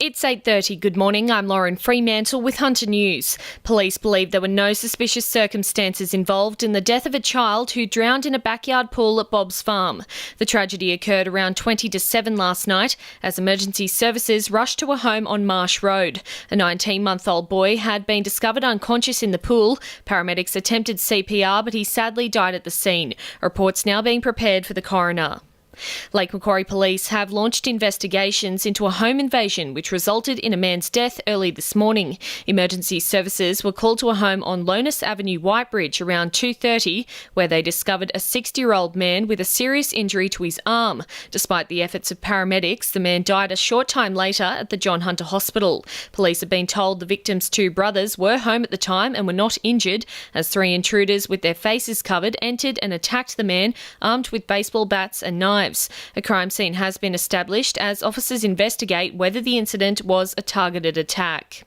It's 8:30. Good morning. I'm Lauren Freemantle with Hunter News. Police believe there were no suspicious circumstances involved in the death of a child who drowned in a backyard pool at Bob's Farm. The tragedy occurred around 20 to 7 last night as emergency services rushed to a home on Marsh Road. A 19-month-old boy had been discovered unconscious in the pool. Paramedics attempted CPR, but he sadly died at the scene. A report's now being prepared for the coroner. Lake Macquarie Police have launched investigations into a home invasion which resulted in a man's death early this morning. Emergency services were called to a home on Lonas Avenue, Whitebridge around 2:30, where they discovered a 60-year-old man with a serious injury to his arm. Despite the efforts of paramedics, the man died a short time later at the John Hunter Hospital. Police have been told the victim's two brothers were home at the time and were not injured, as 3 intruders with their faces covered entered and attacked the man, armed with baseball bats and knives. A crime scene has been established as officers investigate whether the incident was a targeted attack.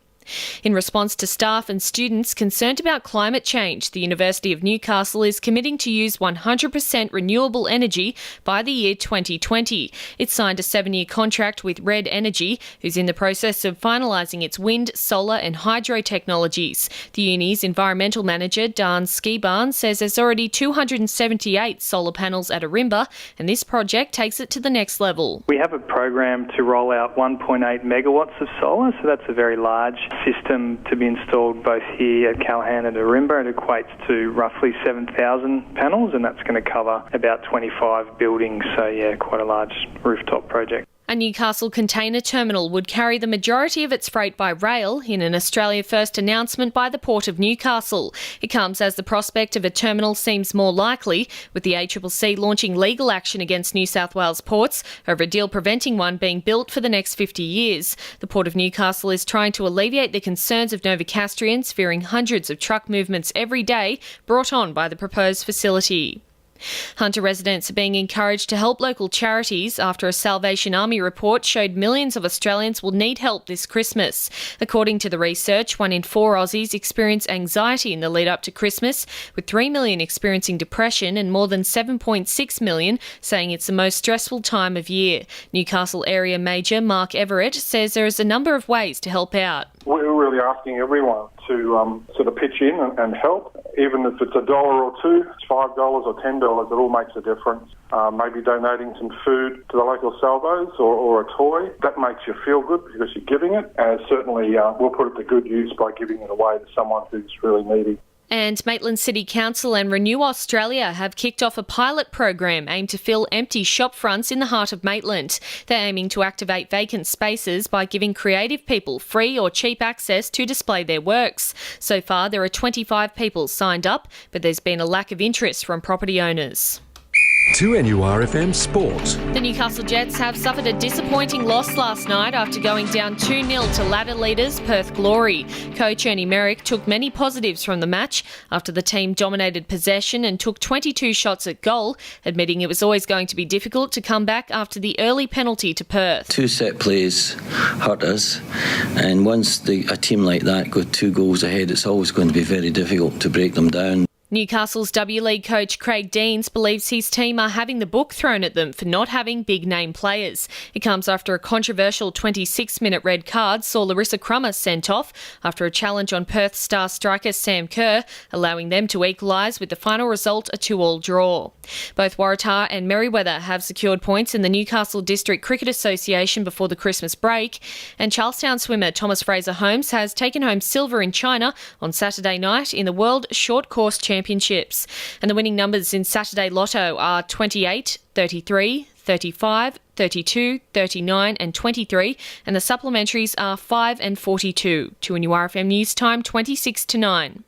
In response to staff and students concerned about climate change, the University of Newcastle is committing to use 100% renewable energy by the year 2020. It signed a 7-year contract with Red Energy, who's in the process of finalising its wind, solar and hydro technologies. The uni's environmental manager, Dan Skibarn, says there's already 278 solar panels at Arimba, and this project takes it to the next level. We have a program to roll out 1.8 megawatts of solar, so that's a very large system to be installed both here at Calhan and Arimba. It equates to roughly 7,000 panels, and that's going to cover about 25 buildings, so yeah, quite a large rooftop project. A Newcastle container terminal would carry the majority of its freight by rail in an Australia First announcement by the Port of Newcastle. It comes as the prospect of a terminal seems more likely, with the ACCC launching legal action against New South Wales ports over a deal preventing one being built for the next 50 years. The Port of Newcastle is trying to alleviate the concerns of Novocastrians, fearing hundreds of truck movements every day brought on by the proposed facility. Hunter residents are being encouraged to help local charities after a Salvation Army report showed millions of Australians will need help this Christmas. According to the research, 1 in 4 Aussies experience anxiety in the lead up to Christmas, with 3 million experiencing depression and more than 7.6 million saying it's the most stressful time of year. Newcastle area Major Mark Everett says there is a number of ways to help out. We're really asking everyone to sort of pitch in and help, even if it's $1 or $2, it's $5 or $10, it all makes a difference. Maybe donating some food to the local salvos or a toy, that makes you feel good because you're giving it, and certainly we'll put it to good use by giving it away to someone who's really needy. And Maitland City Council and Renew Australia have kicked off a pilot program aimed to fill empty shop fronts in the heart of Maitland. They're aiming to activate vacant spaces by giving creative people free or cheap access to display their works. So far, there are 25 people signed up, but there's been a lack of interest from property owners. 2NURFM Sport. The Newcastle Jets have suffered a disappointing loss last night after going down 2-0 to ladder leaders Perth Glory. Coach Ernie Merrick took many positives from the match after the team dominated possession and took 22 shots at goal, admitting it was always going to be difficult to come back after the early penalty to Perth. 2 set plays hurt us, and once a team like that go 2 goals ahead, it's always going to be very difficult to break them down. Newcastle's W League coach Craig Deans believes his team are having the book thrown at them for not having big-name players. It comes after a controversial 26-minute red card saw Larissa Crummer sent off after a challenge on Perth star striker Sam Kerr, allowing them to equalise with the final result a 2-2 draw. Both Waratah and Merewether have secured points in the Newcastle District Cricket Association before the Christmas break, and Charlestown swimmer Thomas Fraser Holmes has taken home silver in China on Saturday night in the World Short Course Championships. And the winning numbers in Saturday Lotto are 28, 33, 35, 32, 39 and 23, and the supplementaries are 5 and 42. 2NURFM News Time 26 to 9.